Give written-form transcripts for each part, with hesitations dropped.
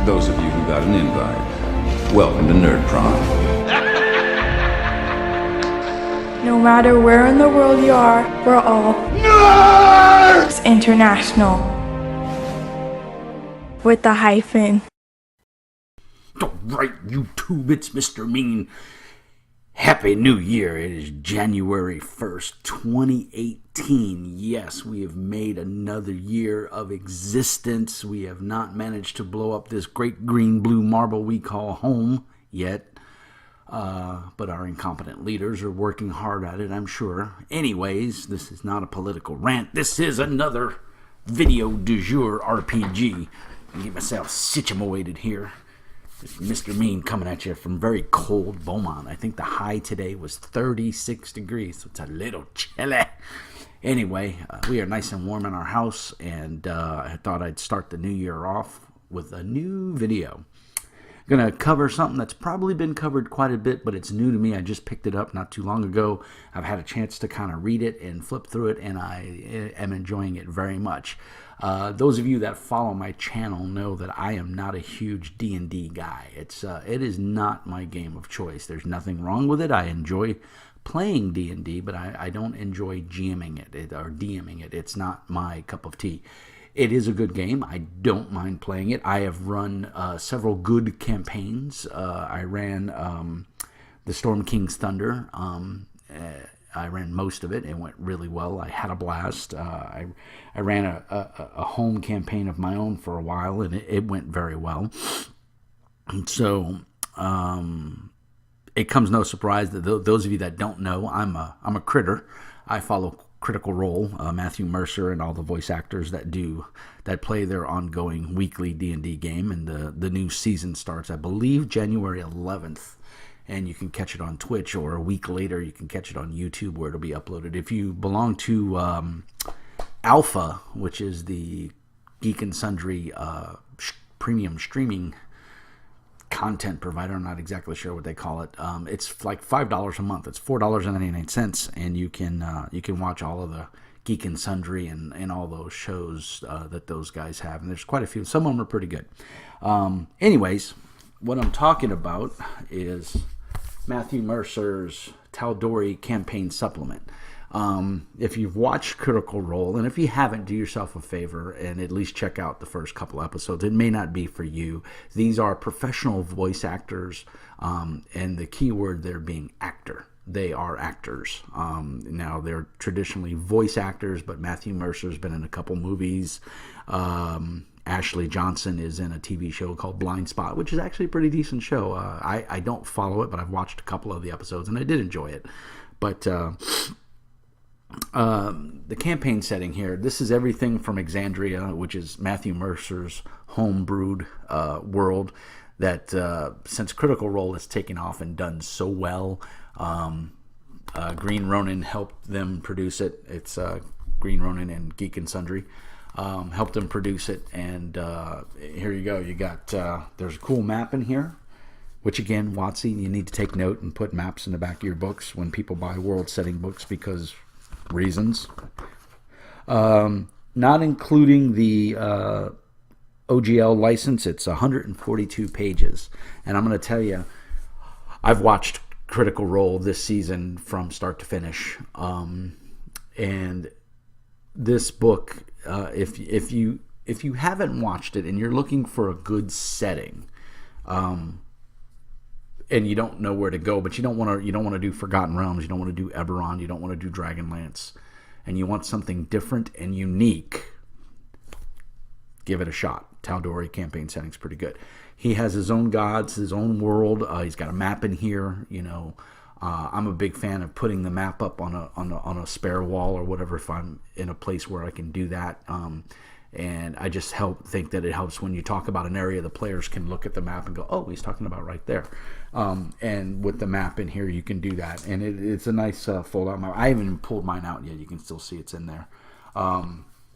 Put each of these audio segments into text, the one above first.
Those of you who got an invite, welcome to Nerd Prom. No matter where in the world you are, we're all Nerds International. With the hyphen. Alright, YouTube, it's Mr. Mean. Happy New Year. It is January 1st, 2018. Yes, we have made another year of existence. We have not managed to blow up this great green blue marble we call home yet. But our incompetent leaders are working hard at it, I'm sure. Anyways, this is not a political rant. This is another video du jour RPG. I get myself situated here. It's Mr. Mean coming at you from very cold Beaumont. I think the high today was 36 degrees, so it's a little chilly. Anyway, we are nice and warm in our house, and I thought I'd start the new year off with a new video. I'm going to cover something that's probably been covered quite a bit, but it's new to me. I just picked it up not too long ago. I've had a chance to kind of read it and flip through it, and I am enjoying it very much. Those of you that follow my channel know that I am not a huge D&D guy. It is not my game of choice. There's nothing wrong with it. I enjoy playing D&D, but I don't enjoy GMing it or DMing it. It's not my cup of tea. It is a good game. I don't mind playing it. I have run several good campaigns. I ran the Storm King's Thunder. I ran most of it. It went really well. I had a blast. I ran a home campaign of my own for a while, and it went very well. And so it comes no surprise that those of you that don't know, I'm a critter. I follow Critical Role, Matthew Mercer, and all the voice actors that play their ongoing weekly D&D game, and the new season starts, I believe, January 11th, and you can catch it on Twitch, or a week later you can catch it on YouTube where it'll be uploaded. If you belong to Alpha, which is the Geek and Sundry premium streaming content provider, I'm not exactly sure what they call it. It's like $5 a month. It's $4.99, and you can watch all of the Geek and Sundry and all those shows that those guys have. And there's quite a few. Some of them are pretty good. Anyways, what I'm talking about is Matthew Mercer's Tal'dorei Campaign supplement. If you've watched Critical Role, and if you haven't, do yourself a favor and at least check out the first couple episodes. It may not be for you. These are professional voice actors, and the key word there being actor. They are actors. Now, they're traditionally voice actors, but Matthew Mercer's been in a couple movies. Ashley Johnson is in a TV show called Blind Spot, which is actually a pretty decent show. I don't follow it, but I've watched a couple of the episodes, and I did enjoy it. But the campaign setting here, this is everything from Exandria, which is Matthew Mercer's home-brewed world that since Critical Role has taken off and done so well, Green Ronin helped them produce it. It's Green Ronin and Geek and Sundry helped them produce it, and here you go. You got there's a cool map in here, which again, WotC, you need to take note and put maps in the back of your books when people buy world setting books, because reasons. Not including the OGL license, it's 142 pages. And I'm going to tell you, I've watched Critical Role this season from start to finish. And this book, if you haven't watched it and you're looking for a good setting, and you don't know where to go, but you don't want to do Forgotten Realms, you don't want to do Eberron, you don't want to do Dragonlance, and you want something different and unique, give it a shot. Tal'dorei Campaign setting's pretty good. He has his own gods, his own world. He's got a map in here. I'm a big fan of putting the map up on a spare wall or whatever if I'm in a place where I can do that. And I just think that it helps when you talk about an area, the players can look at the map and go, oh, he's talking about right there. And with the map in here, you can do that. And it's a nice fold-out map. I haven't even pulled mine out yet. You can still see it's in there.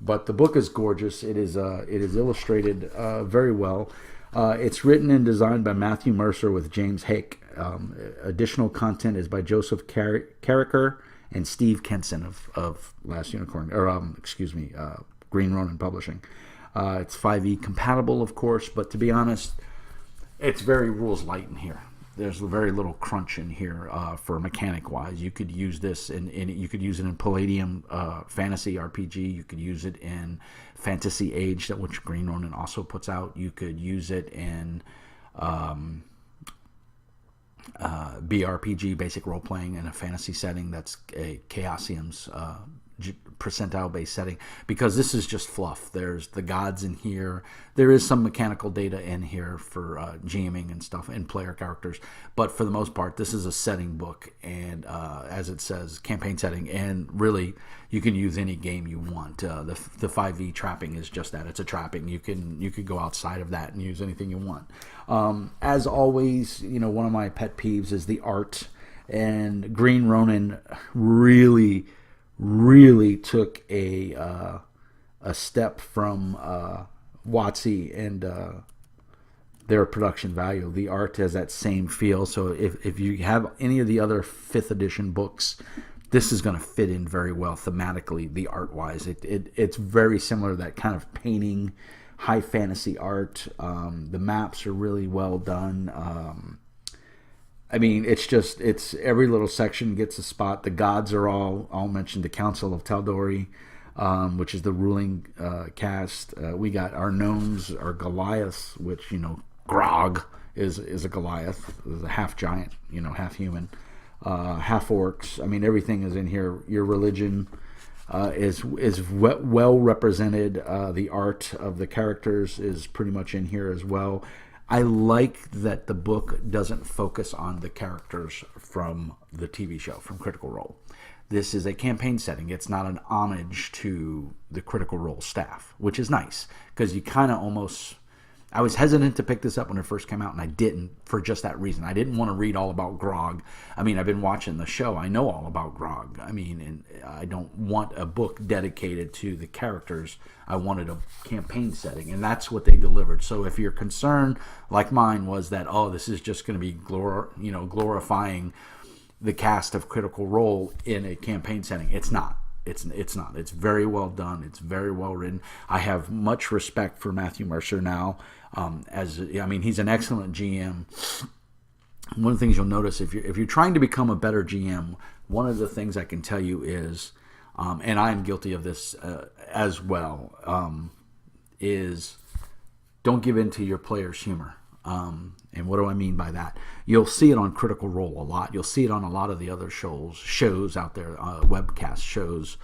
But the book is gorgeous. It is illustrated very well. It's written and designed by Matthew Mercer with James Hake. Additional content is by Joseph Carricker and Steve Kenson of Last Unicorn, or Green Ronin Publishing. It's 5e compatible, of course, but to be honest, it's very rules light in here. There's very little crunch in here for mechanic wise. You could use this you could use it in Palladium Fantasy RPG. You could use it in Fantasy Age, that which Green Ronin also puts out. You could use it in BRPG, basic role playing in a fantasy setting. That's a Chaosium's percentile based setting, because this is just fluff. There's the gods in here. There is some mechanical data in here for GMing and stuff and player characters, but for the most part this is a setting book, and as it says, campaign setting, and really you can use any game you want. The 5e trapping is just that. It's a trapping. You could go outside of that and use anything you want. As always, one of my pet peeves is the art, and Green Ronin really took a step from WotC and their production value. The art has that same feel. So if you have any of the other 5th edition books, this is going to fit in very well thematically, the art-wise. It's very similar, that kind of painting, high fantasy art. The maps are really well done. It's every little section gets a spot. The gods are all mentioned. The Council of Tal'dorei, which is the ruling caste. We got our gnomes, our Goliaths, which, Grog is a Goliath, is a half giant, half human, half orcs. Everything is in here. Your religion is well represented. The art of the characters is pretty much in here as well. I like that the book doesn't focus on the characters from the TV show, from Critical Role. This is a campaign setting. It's not an homage to the Critical Role staff, which is nice, because you kind of almost... I was hesitant to pick this up when it first came out, and I didn't for just that reason. I didn't want to read all about Grog. I've been watching the show. I know all about Grog. And I don't want a book dedicated to the characters. I wanted a campaign setting, and that's what they delivered. So if your concern, like mine, was that, this is just going to be glorifying the cast of Critical Role in a campaign setting, it's not. It's not. It's very well done. It's very well written. I have much respect for Matthew Mercer now. He's an excellent GM. One of the things you'll notice, if you're trying to become a better GM, one of the things I can tell you is, and I am guilty of this as well, is don't give in to your players' humor. And what do I mean by that? You'll see it on Critical Role a lot. You'll see it on a lot of the other shows out there, webcast shows,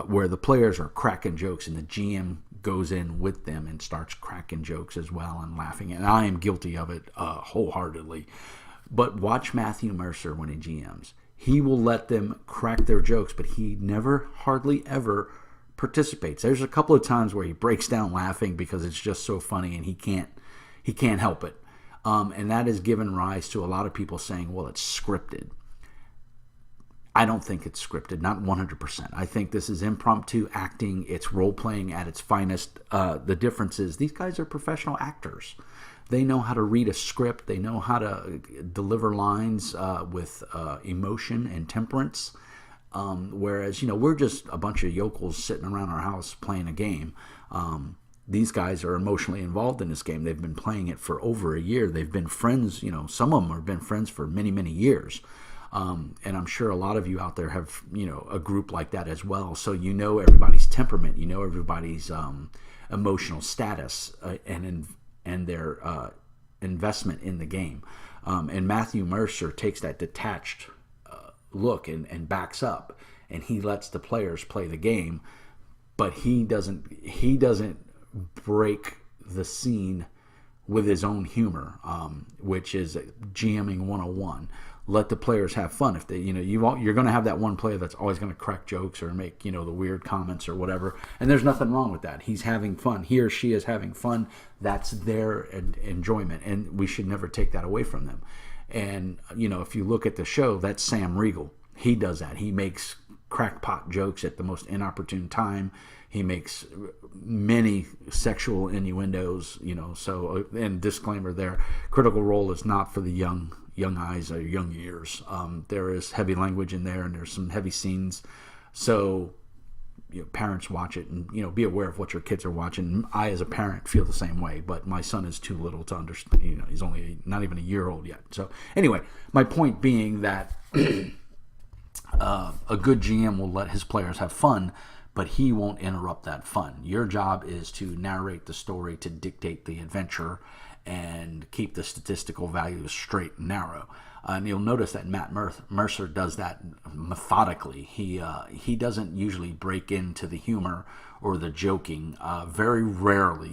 where the players are cracking jokes and the GM goes in with them and starts cracking jokes as well and laughing. And I am guilty of it wholeheartedly. But watch Matthew Mercer when he GMs. He will let them crack their jokes, but he never, hardly ever participates. There's a couple of times where he breaks down laughing because it's just so funny and he can't help it. And that has given rise to a lot of people saying, well, it's scripted. I don't think it's scripted, not 100%. I think this is impromptu acting. It's role-playing at its finest. The difference is these guys are professional actors. They know how to read a script. They know how to deliver lines with emotion and temperance. Whereas, we're just a bunch of yokels sitting around our house playing a game. These guys are emotionally involved in this game. They've been playing it for over a year. They've been friends, some of them have been friends for many, many years. And I'm sure a lot of you out there have, a group like that as well. So everybody's temperament, everybody's emotional status and their investment in the game. And Matthew Mercer takes that detached look and backs up, and he lets the players play the game, but he doesn't break the scene with his own humor, which is GMing 101. Let the players have fun. If they, you're going to have that one player that's always going to crack jokes or make, the weird comments or whatever. And there's nothing wrong with that. He's having fun. He or she is having fun. That's their enjoyment. And we should never take that away from them. And, if you look at the show, that's Sam Riegel. He does that. He makes crackpot jokes at the most inopportune time. He makes many sexual innuendos, so, and disclaimer there, Critical Role is not for the young eyes or young ears. There is heavy language in there, and there's some heavy scenes. So parents watch it, and be aware of what your kids are watching. I, as a parent, feel the same way, but my son is too little to understand. He's only not even a year old yet. So anyway, my point being that a good GM will let his players have fun, but he won't interrupt that fun. Your job is to narrate the story, to dictate the adventure, and keep the statistical values straight and narrow. And you'll notice that Matt Mercer does that methodically. He doesn't usually break into the humor or the joking. Very rarely,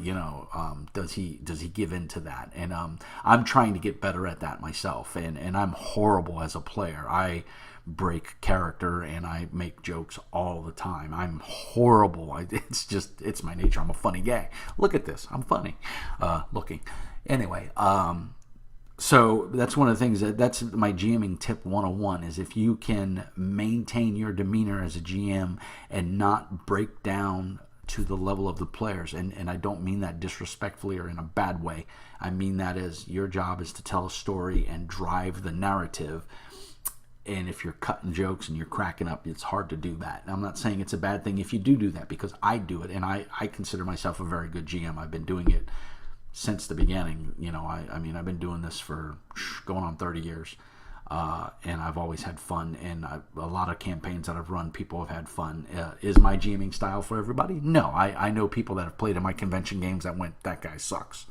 does he give into that. And I'm trying to get better at that myself. And I'm horrible as a player. I break character and I make jokes all the time. I'm horrible. It's my nature. I'm a funny guy. Look at this. I'm funny looking. Anyway, so that's one of the things that's my GMing tip 101 is if you can maintain your demeanor as a GM and not break down to the level of the players. And I don't mean that disrespectfully or in a bad way. I mean that as your job is to tell a story and drive the narrative. And if you're cutting jokes and you're cracking up, it's hard to do that. And I'm not saying it's a bad thing if you do that, because I do it. And I consider myself a very good GM. I've been doing it since the beginning. I mean, I've been doing this for going on 30 years. And I've always had fun. And a lot of campaigns that I've run, people have had fun. Is my GMing style for everybody? No. I know people that have played in my convention games that went, that guy sucks.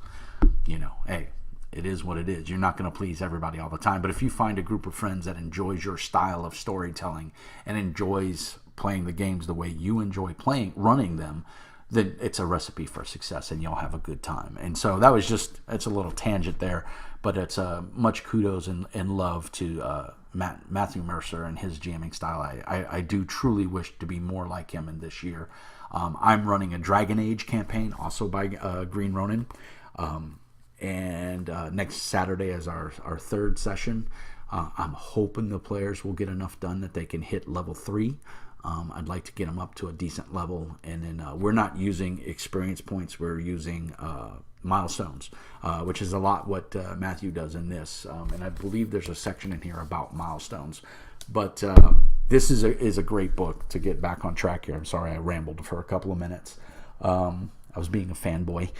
Hey, it is what it is. You're not going to please everybody all the time. But if you find a group of friends that enjoys your style of storytelling and enjoys playing the games the way you enjoy running them, then it's a recipe for success and you'll have a good time. And so that was it's a little tangent there, but it's much kudos and love to Matthew Mercer and his jamming style. I do truly wish to be more like him in this year. I'm running a Dragon Age campaign, also by Green Ronin. And next Saturday is our third session. I'm hoping the players will get enough done that they can hit level 3. I'd like to get them up to a decent level, and then we're not using experience points. We're using milestones, which is a lot what Matthew does in this. And I believe there's a section in here about milestones. But this is a great book to get back on track here. I'm sorry I rambled for a couple of minutes. I was being a fanboy.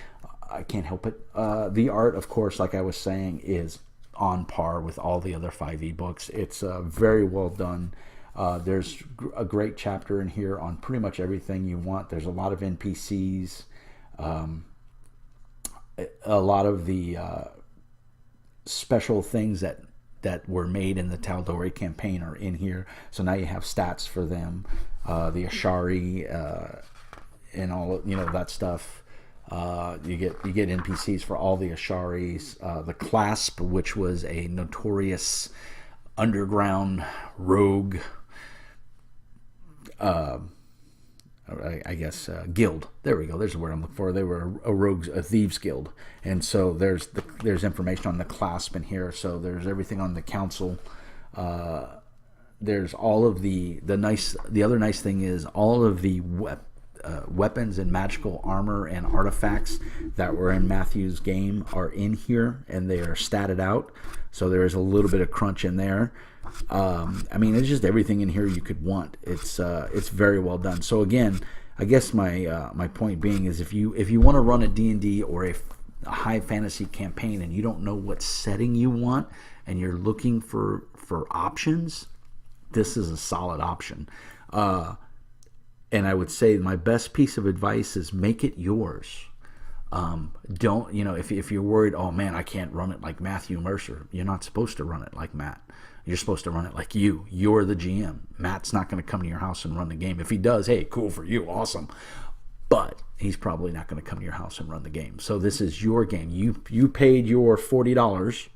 I can't help it. The art, of course, like I was saying, is on par with all the other 5e books. It's very well done. There's a great chapter in here on pretty much everything you want. There's a lot of NPCs. A lot of the special things that were made in the Tal'dorei Campaign are in here. So now you have stats for them. The Ashari and all that stuff. You get NPCs for all the Asharis. The Clasp, which was a notorious underground rogue, guild. There we go. There's the word I'm looking for. They were a thieves guild, and so there's information on the Clasp in here. So there's everything on the council. There's all of the other nice thing is all of the weapons and magical armor and artifacts that were in Matthew's game are in here, and they are statted out. So there is a little bit of crunch in there. I mean, it's just everything in here you could want. It's very well done. So again, I guess my point being is if you want to run a D&D or a high fantasy campaign and you don't know what setting you want and you're looking for options, this is a solid option. And I would say my best piece of advice is make it yours. Don't, if you're worried, oh man, I can't run it like Matthew Mercer. You're not supposed to run it like Matt. You're supposed to run it like you. You're the GM. Matt's not going to come to your house and run the game. If he does, hey, cool for you, awesome. But he's probably not going to come to your house and run the game. So this is your game. You paid your $40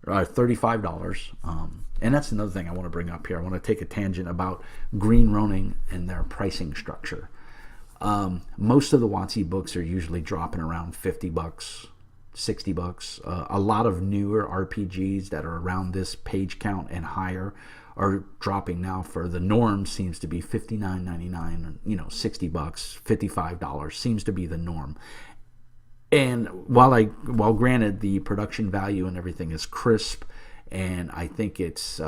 or $35. And that's another thing I want to bring up here. I want to take a tangent about Green Ronin and their pricing structure. Most of the WotC books are usually dropping around $50, $60. A lot of newer RPGs that are around this page count and higher are dropping now. For the norm seems to be $59.99, $60, $55 seems to be the norm. And while granted the production value and everything is crisp, and I think it's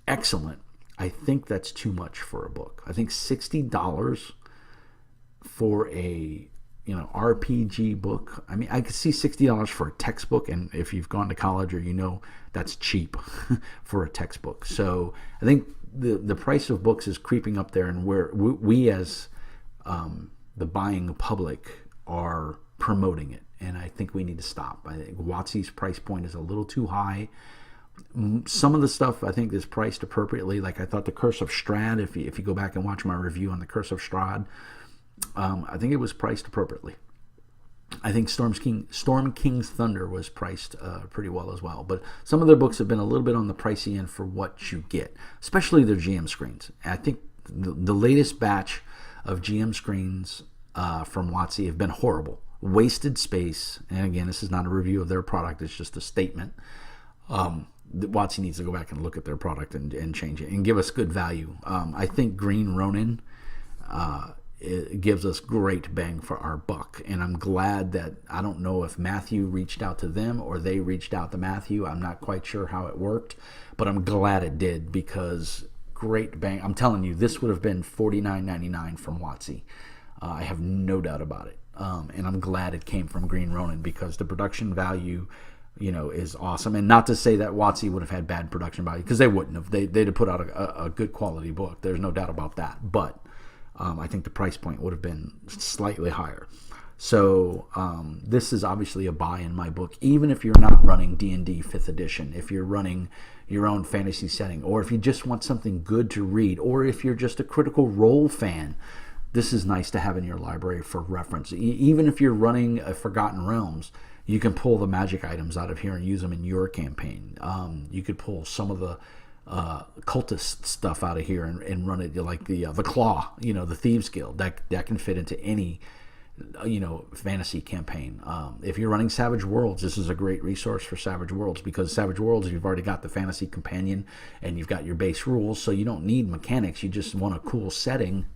excellent, I think that's too much for a book. I think $60 for a RPG book. I mean, I could see $60 for a textbook, and if you've gone to college or that's cheap for a textbook. So I think the price of books is creeping up there, and where we as the buying public are promoting it, and I think we need to stop. I think WotC's price point is a little too high. Some of the stuff I think is priced appropriately. Like I thought the Curse of Strahd, if you go back and watch my review on the Curse of Strahd, I think it was priced appropriately. I think Storm King's Thunder was priced pretty well as well. But some of their books have been a little bit on the pricey end for what you get, especially their GM screens. I think the latest batch of GM screens from WotC have been horrible. Wasted space. And again, this is not a review of their product. It's just a statement. WotC needs to go back and look at their product and change it and give us good value. I think Green Ronin it gives us great bang for our buck, and I'm glad that, I don't know if Matthew reached out to them or they reached out to Matthew. I'm not quite sure how it worked, but I'm glad it did, because great bang. I'm telling you, this would have been $49.99 from WotC. I have no doubt about it, and I'm glad it came from Green Ronin, because the production value is awesome. And not to say that WotC would have had bad production value, because they wouldn't have. They'd have put out a good quality book. There's no doubt about that. But I think the price point would have been slightly higher. So this is obviously a buy in my book, even if you're not running D&D 5th edition, if you're running your own fantasy setting, or if you just want something good to read, or if you're just a Critical Role fan. This is nice to have in your library for reference. Even if you're running a Forgotten Realms, you can pull the magic items out of here and use them in your campaign. You could pull some of the cultist stuff out of here and run it, like the Claw, the Thieves Guild. That can fit into any fantasy campaign. If you're running Savage Worlds, this is a great resource for Savage Worlds, because Savage Worlds, you've already got the fantasy companion and you've got your base rules, so you don't need mechanics. You just want a cool setting.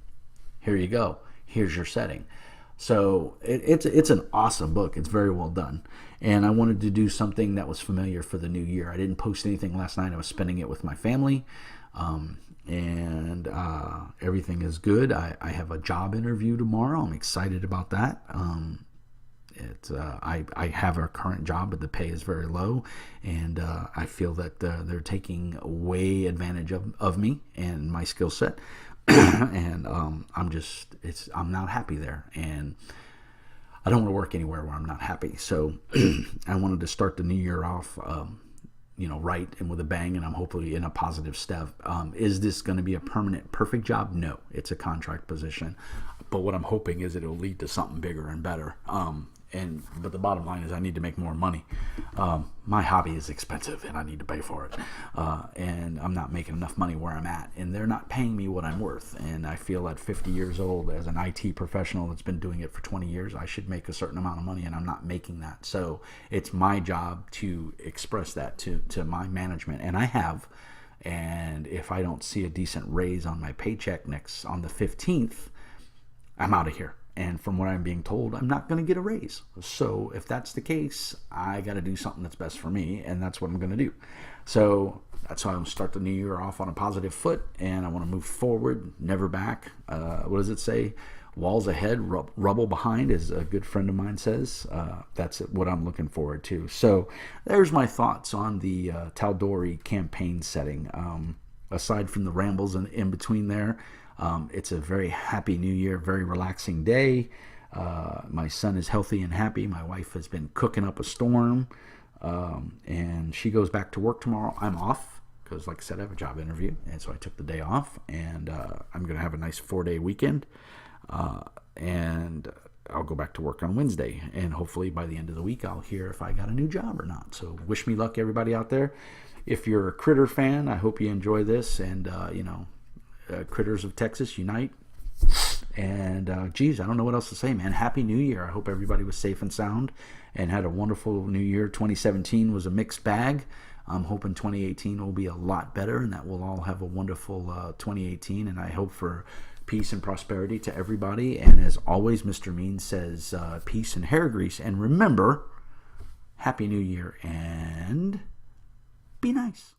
Here you go. Here's your setting. So it's an awesome book. It's very well done. And I wanted to do something that was familiar for the new year. I didn't post anything last night. I was spending it with my family. And everything is good. I have a job interview tomorrow. I'm excited about that. I have a current job, but the pay is very low. And I feel that they're taking way advantage of me and my skill set. And I'm not happy there, and I don't want to work anywhere where I'm not happy. So I wanted to start the new year off, right and with a bang, and I'm hopefully in a positive step. Is this going to be a permanent, perfect job? No, it's a contract position. But what I'm hoping is it'll lead to something bigger and better. But the bottom line is I need to make more money. My hobby is expensive and I need to pay for it. And I'm not making enough money where I'm at. And they're not paying me what I'm worth. And I feel at 50 years old, as an IT professional that's been doing it for 20 years, I should make a certain amount of money, and I'm not making that. So it's my job to express that to my management. And I have. And if I don't see a decent raise on my paycheck on the 15th, I'm out of here. And from what I'm being told, I'm not going to get a raise. So if that's the case, I got to do something that's best for me, and that's what I'm going to do. So that's why I'm going to start the new year off on a positive foot, and I want to move forward, never back. What does it say? Walls ahead, rubble behind, as a good friend of mine says. That's what I'm looking forward to. So there's my thoughts on the Tal'dorei Campaign setting. Aside from the rambles in between there, it's a very happy new year, very relaxing day. My son is healthy and happy. My wife has been cooking up a storm, and she goes back to work tomorrow. I'm off because, like I said, I have a job interview, and so I took the day off, and I'm going to have a nice 4-day weekend, and I'll go back to work on Wednesday, and hopefully by the end of the week I'll hear if I got a new job or not. So wish me luck, everybody out there. If you're a Critter fan, I hope you enjoy this, and Critters of Texas unite. And I don't know what else to say, man. Happy New Year. I hope everybody was safe and sound and had a wonderful New Year. 2017 was a mixed bag. I'm hoping 2018 will be a lot better, and that we'll all have a wonderful 2018. And I hope for peace and prosperity to everybody. And as always, Mr. Mean says peace and hair grease. And remember, Happy New Year, and be nice.